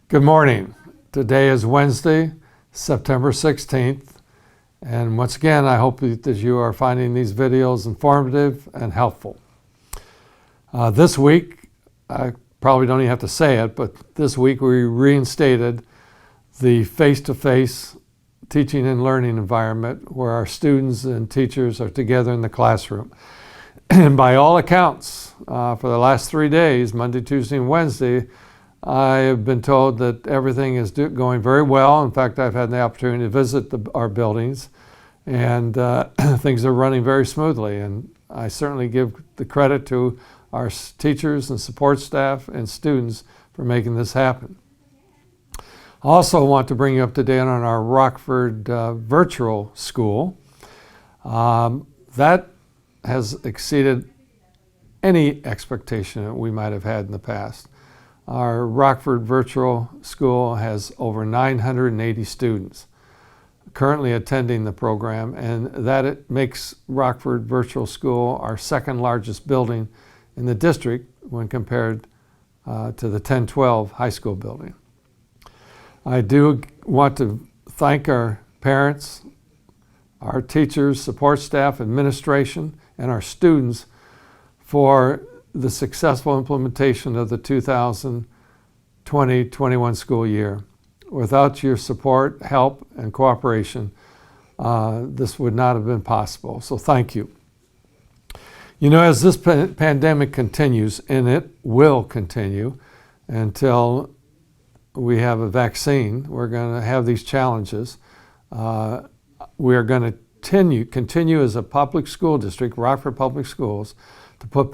Good morning. Today is Wednesday, September 16th. And once again, I hope that you are finding these videos informative and helpful. This week, I probably don't even have to say it, but this week we reinstated the face-to-face teaching and learning environment where our students and teachers are together in the classroom. And by all accounts, for the last 3 days, Monday, Tuesday, and Wednesday, I have been told that everything is going very well. In fact, I've had the opportunity to visit our buildings, and things are running very smoothly. And I certainly give the credit to our teachers and support staff and students for making this happen. I also want to bring you up to date on our Rockford Virtual School. That has exceeded any expectation that we might have had in the past. Our Rockford Virtual School has over 980 students currently attending the program, and it makes Rockford Virtual School our second largest building in the district when compared to the 1012 high school building. I do want to thank our parents, our teachers, support staff, administration, and our students for the successful implementation of the 2020-21 school year. Without your support, help, and cooperation, this would not have been possible. So thank you. You know, as this pandemic continues, and it will continue until we have a vaccine, we're going to have these challenges. We are going to continue as a public school district, Rockford Public Schools, to put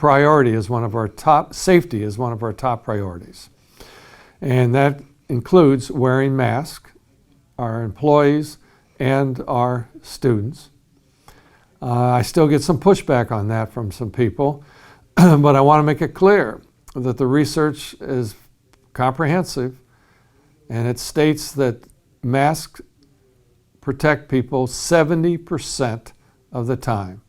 safety as one of our top priorities. And that includes wearing masks, our employees and our students. I still get some pushback on that from some people, but I want to make it clear that the research is comprehensive, and it states that masks protect people 70% of the time.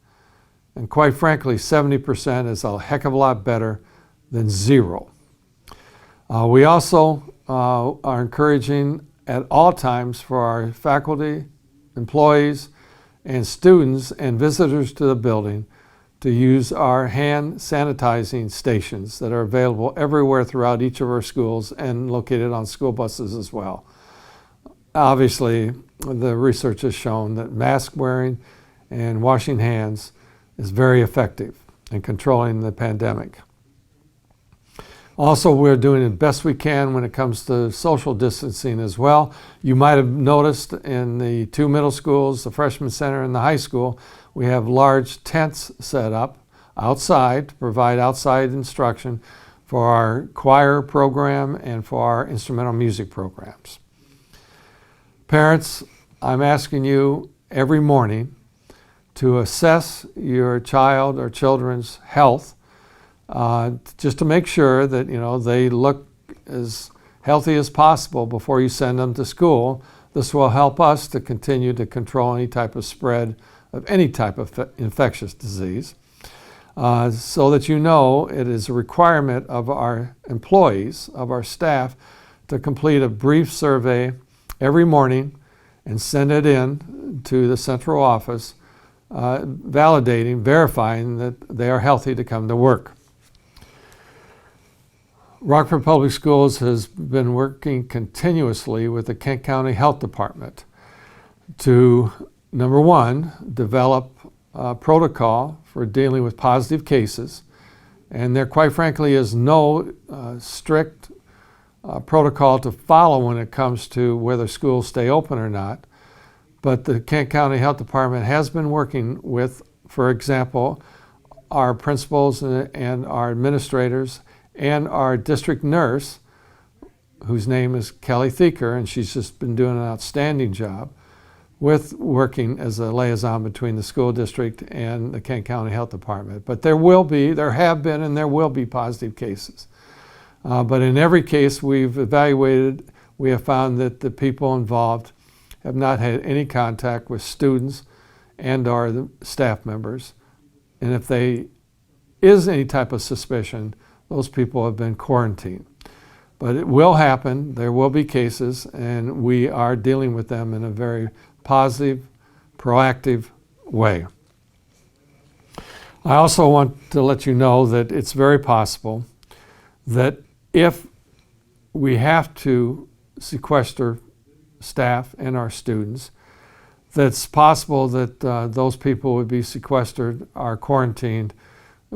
And quite frankly, 70% is a heck of a lot better than zero. We also are encouraging at all times for our faculty, employees, and students and visitors to the building to use our hand sanitizing stations that are available everywhere throughout each of our schools and located on school buses as well. Obviously, the research has shown that mask wearing and washing hands is very effective in controlling the pandemic. Also, we're doing the best we can when it comes to social distancing as well. You might have noticed in the two middle schools, the freshman center and the high school, we have large tents set up outside to provide outside instruction for our choir program and for our instrumental music programs. Parents, I'm asking you every morning to assess your child or children's health, just to make sure that they look as healthy as possible before you send them to school. This will help us to continue to control any type of spread of any type of infectious disease, so that it is a requirement of our employees, of our staff, to complete a brief survey every morning and send it in to the central office, verifying that they are healthy to come to work. Rockford Public Schools has been working continuously with the Kent County Health Department to, number one, develop a protocol for dealing with positive cases. And there, quite frankly, is no strict protocol to follow when it comes to whether schools stay open or not. But the Kent County Health Department has been working with, for example, our principals and our administrators and our district nurse, whose name is Kelly Thieker, and she's just been doing an outstanding job with working as a liaison between the school district and the Kent County Health Department. But there have been, and there will be positive cases. But in every case we've evaluated, we have found that the people involved have not had any contact with students and or the staff members. And if there is any type of suspicion, those people have been quarantined. But it will happen. There will be cases, and we are dealing with them in a very positive, proactive way. I also want to let you know that it's very possible that if we have to sequester staff and our students, that's possible that those people would be sequestered or quarantined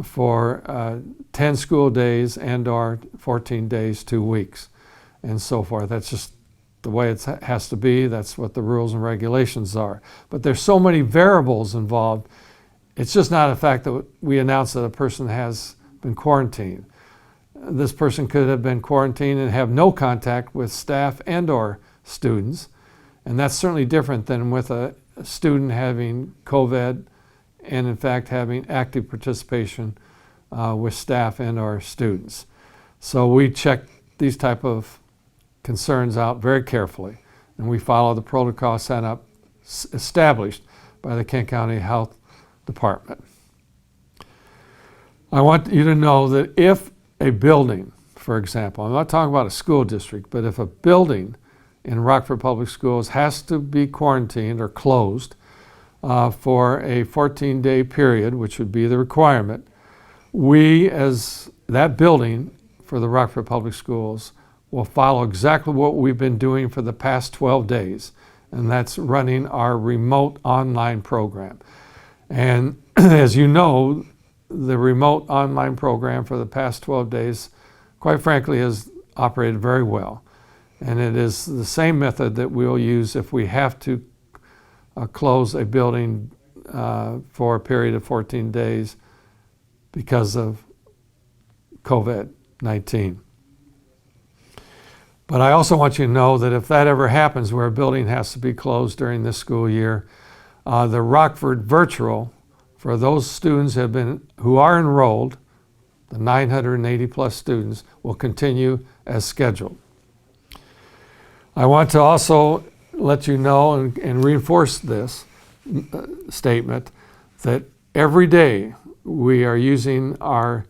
for 10 school days and or 14 days, 2 weeks, and so forth. That's just the way it has to be. That's what the rules and regulations are. But there's so many variables involved. It's just not a fact that we announce that a person has been quarantined. This person could have been quarantined and have no contact with staff and or students. And that's certainly different than with a student having COVID and in fact having active participation with staff and or students. So we check these type of concerns out very carefully, and we follow the protocol established by the Kent County Health Department. I want you to know that if a building, for example, I'm not talking about a school district, but if a building in Rockford Public Schools has to be quarantined or closed for a 14-day period, which would be the requirement, we as that building for the Rockford Public Schools will follow exactly what we've been doing for the past 12 days, and that's running our remote online program. And as you know, the remote online program for the past 12 days, quite frankly, has operated very well. And it is the same method that we'll use if we have to close a building for a period of 14 days because of COVID-19. But I also want you to know that if that ever happens where a building has to be closed during this school year, the Rockford Virtual, for those students who are enrolled, the 980 plus students, will continue as scheduled. I want to also let you know and reinforce this statement that every day we are using our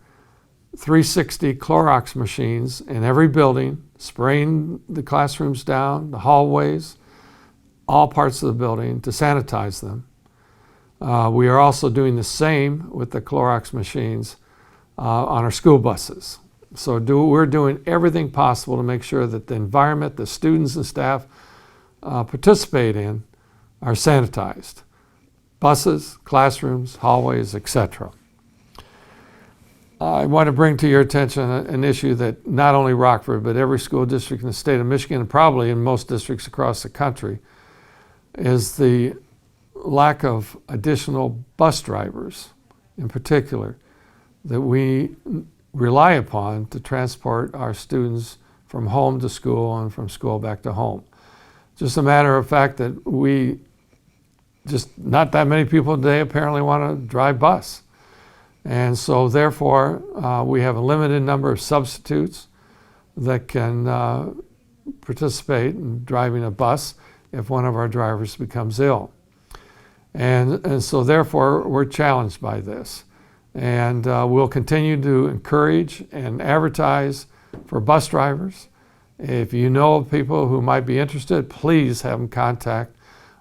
360 Clorox machines in every building, spraying the classrooms down, the hallways, all parts of the building to sanitize them. We are also doing the same with the Clorox machines on our school buses. So we're doing everything possible to make sure that the environment the students and staff participate in are sanitized. Buses, classrooms, hallways, etc. I want to bring to your attention an issue that not only Rockford, but every school district in the state of Michigan, and probably in most districts across the country, is the lack of additional bus drivers, in particular, that we rely upon to transport our students from home to school and from school back to home. Just a matter of fact that not that many people today apparently want to drive bus. And so therefore, we have a limited number of substitutes that can participate in driving a bus if one of our drivers becomes ill. And so therefore, we're challenged by this. And we'll continue to encourage and advertise for bus drivers. If you know of people who might be interested, please have them contact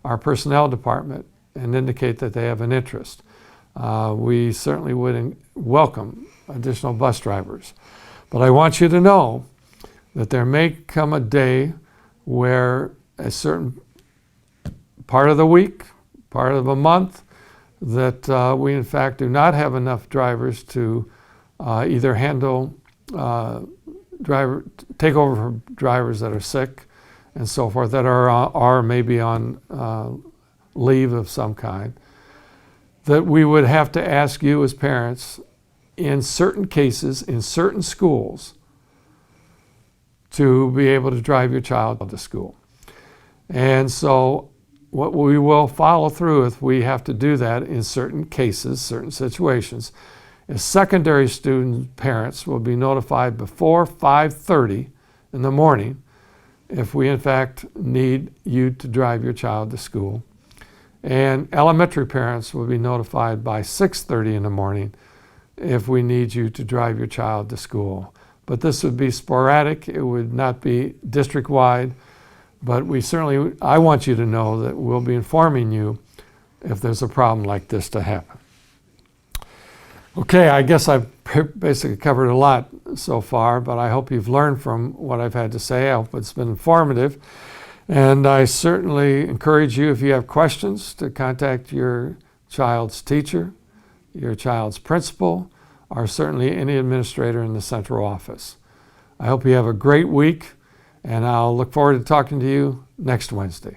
our personnel department and indicate that they have an interest. We certainly would welcome additional bus drivers. But I want you to know that there may come a day where a certain part of the week, part of a month, that we in fact do not have enough drivers to either handle take over for drivers that are sick and so forth, that are maybe on leave of some kind, that we would have to ask you as parents in certain cases, in certain schools, to be able to drive your child to school. And so what we will follow through if we have to do that in certain cases, certain situations, is secondary student parents will be notified before 5:30 in the morning if we in fact need you to drive your child to school. And elementary parents will be notified by 6:30 in the morning if we need you to drive your child to school. but this would be sporadic. It would not be district-wide, but I want you to know that we'll be informing you if there's a problem like this to happen. Okay, I guess I've basically covered a lot so far, but I hope you've learned from what I've had to say. I hope it's been informative. And I certainly encourage you, if you have questions, to contact your child's teacher, your child's principal, or certainly any administrator in the central office. I hope you have a great week, and I'll look forward to talking to you next Wednesday.